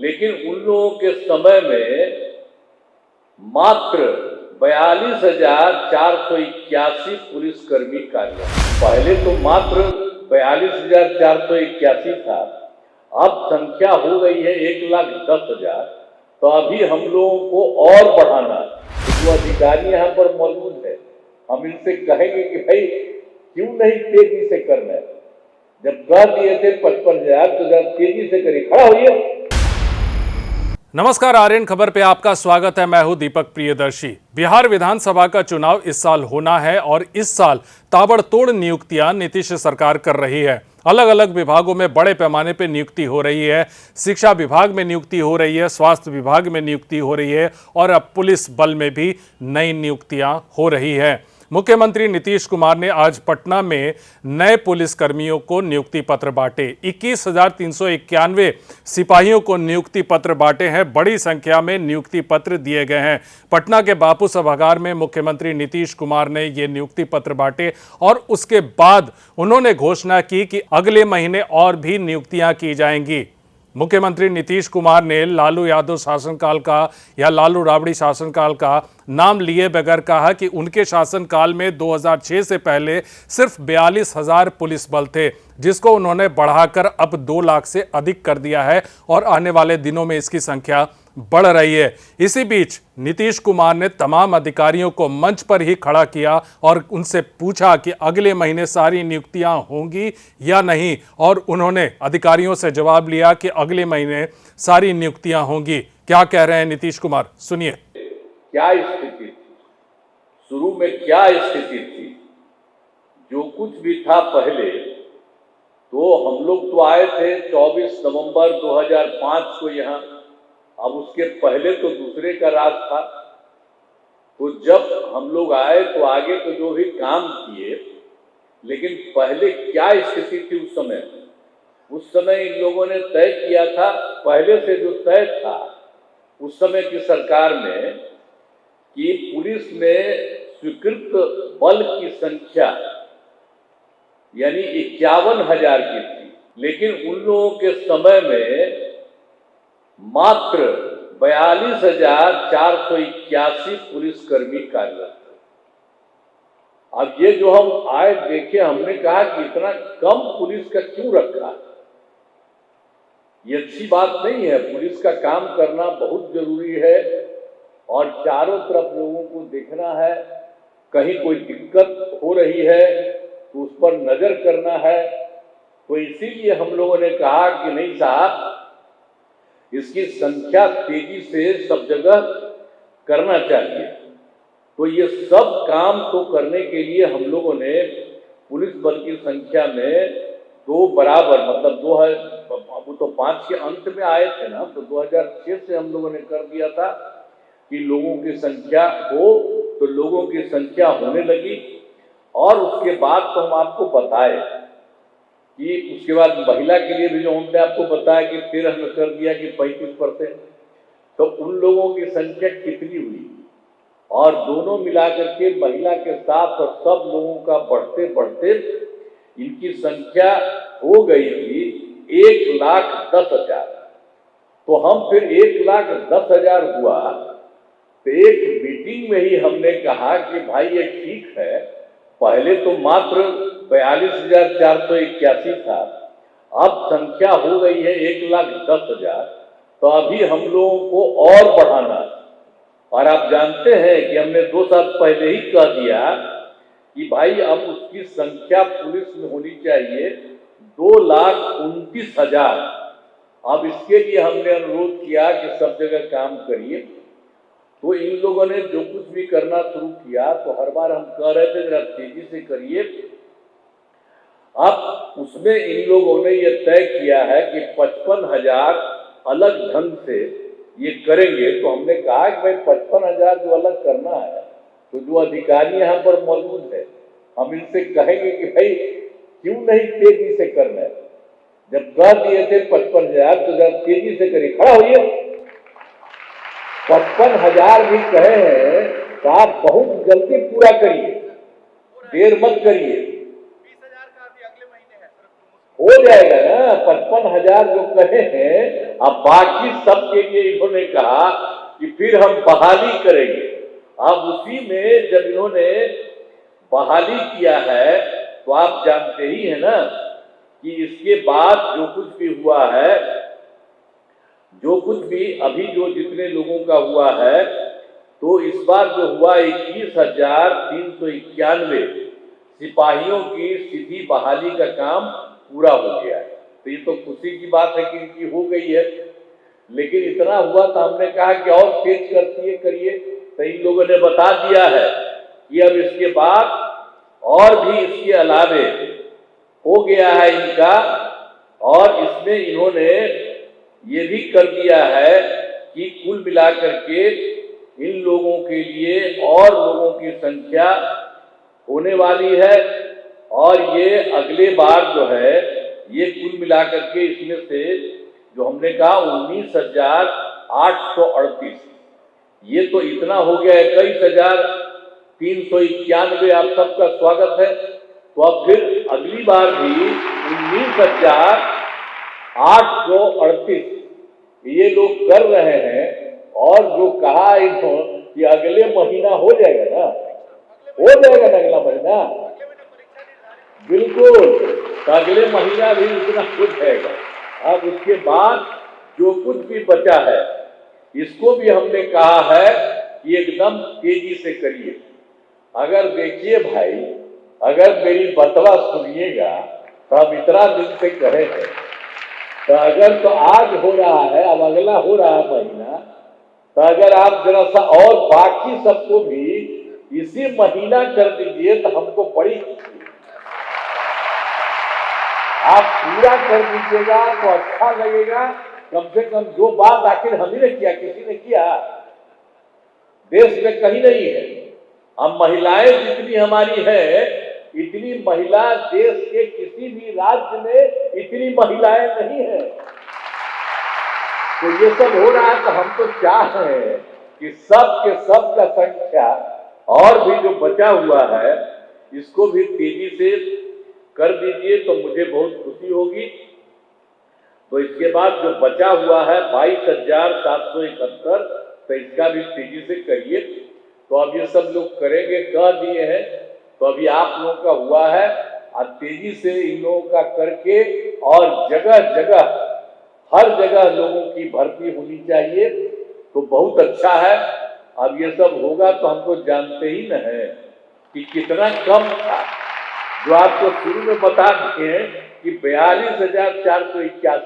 लेकिन उन लोगों के समय में मात्र 42,481 पुलिसकर्मी कार्यरत। पहले तो मात्र 42,481 था, अब संख्या हो गई है 1,10,000। तो अभी हम लोगों को और बढ़ाना, जो अधिकारी यहाँ पर मौजूद है, हम इनसे कहेंगे कि भाई क्यों नहीं तेजी से करना है। जब कह दिए थे 55,000 तो जरा तेजी से करिए, खड़ा होइए। नमस्कार, आर्यन खबर पे आपका स्वागत है। मैं हूं दीपक प्रियदर्शी। बिहार विधानसभा का चुनाव इस साल होना है और इस साल ताबड़तोड़ नियुक्तियां नीतीश सरकार कर रही है। अलग अलग विभागों में बड़े पैमाने पे नियुक्ति हो रही है। शिक्षा विभाग में नियुक्ति हो रही है, स्वास्थ्य विभाग में नियुक्ति हो रही है और अब पुलिस बल में भी नई नियुक्तियां हो रही है। मुख्यमंत्री नीतीश कुमार ने आज पटना में नए पुलिसकर्मियों को नियुक्ति पत्र बांटे। 21,391 सिपाहियों को नियुक्ति पत्र बांटे हैं। बड़ी संख्या में नियुक्ति पत्र दिए गए हैं। पटना के बापू सभागार में मुख्यमंत्री नीतीश कुमार ने ये नियुक्ति पत्र बांटे और उसके बाद उन्होंने घोषणा की कि अगले महीने और भी नियुक्तियां की जाएंगी। मुख्यमंत्री नीतीश कुमार ने लालू यादव शासनकाल का या लालू राबड़ी शासनकाल का नाम लिए बगैर कहा कि उनके शासनकाल में 2006 से पहले सिर्फ 42,000 पुलिस बल थे, जिसको उन्होंने बढ़ाकर अब 2 लाख से अधिक कर दिया है और आने वाले दिनों में इसकी संख्या बढ़ रही है। इसी बीच नीतीश कुमार ने तमाम अधिकारियों को मंच पर ही खड़ा किया और उनसे पूछा कि अगले महीने सारी नियुक्तियां होंगी या नहीं, और उन्होंने अधिकारियों से जवाब लिया कि अगले महीने सारी नियुक्तियां होंगी। क्या कह रहे हैं नीतीश कुमार, सुनिए। क्या स्थिति थी शुरू में, क्या स्थिति थी, जो कुछ भी था पहले, तो हम लोग तो आए थे 24 नवंबर 2005 को यहाँ। अब उसके पहले तो दूसरे का राज था। तो जब हम लोग आए तो आगे तो जो भी काम किए, लेकिन पहले क्या स्थिति थी उस समय इन लोगों ने तय किया था, पहले से जो तय था उस समय की सरकार में, कि पुलिस में स्वीकृत बल की संख्या यानी 51,000 की थी, लेकिन उन लोगों के समय में मात्र 42,481 पुलिसकर्मी कार्यरत थे। अब ये जो हम आए देखे, हमने कहा कि इतना कम पुलिस का क्यों रखा। ये अच्छी बात नहीं है। पुलिस का काम करना बहुत जरूरी है और चारों तरफ लोगों को देखना है। कहीं कोई दिक्कत हो रही है तो उस पर नजर करना है। तो इसीलिए हम लोगों ने कहा कि नहीं साहब, इसकी संख्या तेजी से सब जगह करना चाहिए। तो ये सब काम तो करने के लिए हम लोगों ने पुलिस बल की संख्या में 2 बराबर, मतलब 2 है, वो तो 5 के अंत में आए थे ना, तो 2006 से हम लोगों ने कर दिया था कि लोगों की संख्या हो, तो लोगों की संख्या होने लगी। और उसके बाद तो हम आपको बताए कि उसके बाद महिला के लिए भी जो हमने आपको बताया कि 13 में कर दिया कि 35%। तो उन लोगों की संख्या कितनी हुई, और दोनों मिलाकर के महिला के साथ और सब लोगों का बढ़ते बढ़ते इनकी संख्या हो गई थी 1,10,000। तो हम फिर 1,10,000 हुआ तो एक मीटिंग में ही हमने कहा कि भाई ये ठीक है, पहले तो मात्र 42,481 था, अब संख्या हो गई है 1,10,000। तो अभी हम लोगों को और बढ़ाना, और आप जानते हैं कि हमने 2 साल पहले ही कह दिया कि भाई अब उसकी संख्या पुलिस में होनी चाहिए 2,29,000। अब इसके लिए हमने अनुरोध किया कि सब जगह काम करिए। तो इन लोगों ने जो कुछ भी करना शुरू किया, तो हर बार हम कह रहे थे जरा तेजी से करिए। अब उसमें इन लोगों ने ये तय किया है कि 55,000 अलग ढंग से ये करेंगे। तो हमने कहा कि भाई 55,000 जो अलग करना है, तो जो अधिकारी यहाँ पर मौजूद है, हम इनसे कहेंगे कि भाई क्यों नहीं तेजी से करना है। जब कह दिए थे 55,000 तो जरा तेजी से करिए, खड़ा होइए। 55,000 भी कहे हैं तो आप बहुत जल्दी पूरा करिए, देर मत करिए। 20,000 का अभी अगले महीने है, हो जाएगा ना। 55,000 जो कहे हैं अब बाकी सब के लिए इन्होंने कहा कि फिर हम बहाली करेंगे। अब उसी में जब इन्होंने बहाली किया है तो आप जानते ही है ना कि इसके बाद जो कुछ भी हुआ है, जो कुछ भी अभी जो जितने लोगों का हुआ है, तो इस बार जो हुआ 21,391 सिपाहियों की सीधी बहाली का काम पूरा हो गया है। तो ये तो खुशी की बात है कि इनकी हो गई है, लेकिन इतना हुआ तो हमने कहा कि और तेज करिए। तो इन लोगों ने बता दिया है कि अब इसके बाद और भी इसके अलावे हो गया है इनका, और इसमें इन्होंने ये भी कर दिया है कि कुल मिलाकर के इन लोगों के लिए और लोगों की संख्या होने वाली है, और ये अगले बार जो है ये कुल मिलाकर के इसमें से जो हमने कहा 19,838, ये तो इतना हो गया 21,391। आप सबका स्वागत है। तो अब फिर अगली बार भी 19,838 ये लोग कर रहे हैं, और जो कहा इन्होंने कि अगले महीना हो जाएगा ना, अगला महीना बिल्कुल, तो अगले महीना भी उतना हो जाएगा। अब उसके बाद जो कुछ भी बचा है इसको भी हमने कहा है कि एकदम तेजी से करिए। अगर देखिए भाई, अगर मेरी बतवा सुनिएगा तो हम इतना दिन से कहे हैं, तो अगर तो आज हो रहा है, अब अगला हो रहा है महीना, तो अगर आप जरा सा और बाकी सबको भी इसी महीना कर दीजिए तो हमको बड़ी खुशी है। आप पूरा कर दीजिएगा तो अच्छा लगेगा। कम से कम जो बात आखिर हम ही ने किया, किसी ने किया, देश में कहीं नहीं है। अब महिलाएं जितनी हमारी है, इतनी महिला देश के किसी भी राज्य में इतनी महिलाएं नहीं है। तो ये सब हो रहा है, तो हम तो चाह रहे हैं कि सब के सब का संख्या और भी जो बचा हुआ है इसको भी तेजी से कर दीजिए, तो मुझे बहुत खुशी होगी। तो इसके बाद जो बचा हुआ है 22,771, तो इसका भी तेजी से करिए। तो अब ये सब लोग करेंगे, कह दिए हैं, तो अभी आप लोगों का हुआ है, और तेजी से इन लोगों का करके और जगह जगह हर जगह लोगों की भर्ती होनी चाहिए, तो बहुत अच्छा है। अब ये सब होगा तो हम तो जानते ही न है कि कितना कम था। जो आपको शुरू में बता दिए कि 42,481,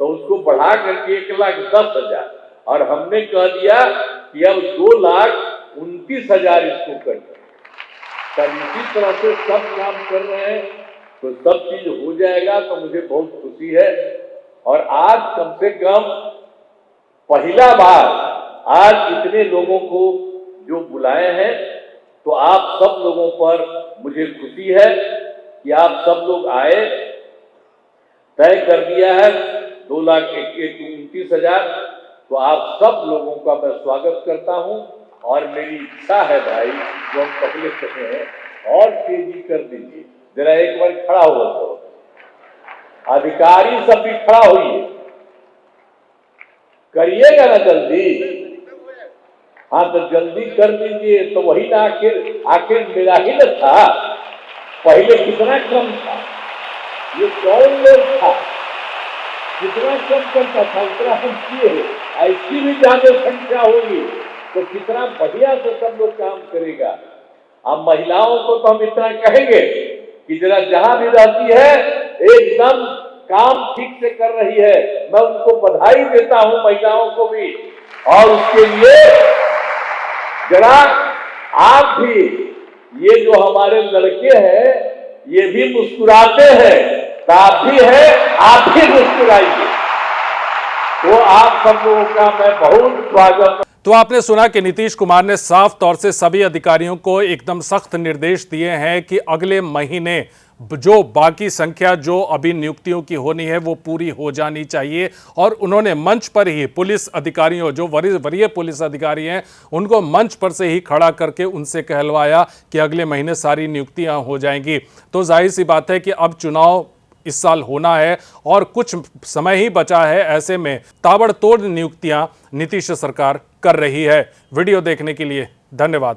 तो उसको बढ़ा करके 1,10,000, और हमने कह दिया कि अब 2,29,000 इसको कर दिया। तब इसी तरह से सब काम कर रहे हैं, तो सब चीज हो जाएगा, तो मुझे बहुत खुशी है। और आज कम से कम पहला बार आज इतने लोगों को जो बुलाए हैं, तो आप सब लोगों पर मुझे खुशी है कि आप सब लोग आए। तय कर दिया है 2,29,000, तो आप सब लोगों का मैं स्वागत करता हूं। और मेरी इच्छा है भाई, जो हम पहले कहे हैं, और तेजी कर दीजिए। जरा एक बार खड़ा हो तो अधिकारी सब भी खड़ा होइए, करिएगा ना जल्दी। हाँ, तो जल्दी कर दीजिए। तो वही ना, आखिर मेरा ही न था, पहले कितना कम था, ये कौन लोग था, कितना कम करता था, उतना हम किए। ऐसी भी ज्यादा संख्या होगी तो कितना बढ़िया से सब लोग काम करेगा। अब महिलाओं को तो हम इतना कहेंगे कि जरा जहां भी रहती है एकदम काम ठीक से कर रही है, मैं उनको बधाई देता हूं, महिलाओं को भी। और उसके लिए जरा आप भी, ये जो हमारे लड़के हैं ये भी मुस्कुराते हैं, तो आप भी हैं, आप भी मुस्कुराइए। तो आप सब लोगों का मैं बहुत स्वागत। तो आपने सुना कि नीतीश कुमार ने साफ तौर से सभी अधिकारियों को एकदम सख्त निर्देश दिए हैं कि अगले महीने जो बाकी संख्या जो अभी नियुक्तियों की होनी है वो पूरी हो जानी चाहिए। और उन्होंने मंच पर ही पुलिस अधिकारियों, जो वरीय पुलिस अधिकारी हैं, उनको मंच पर से ही खड़ा करके उनसे कहलवाया कि अगले महीने सारी नियुक्तियां हो जाएंगी। तो जाहिर सी बात है कि अब चुनाव इस साल होना है और कुछ समय ही बचा है। ऐसे में ताबड़तोड़ नियुक्तियां नीतीश सरकार कर रही है। वीडियो देखने के लिए धन्यवाद।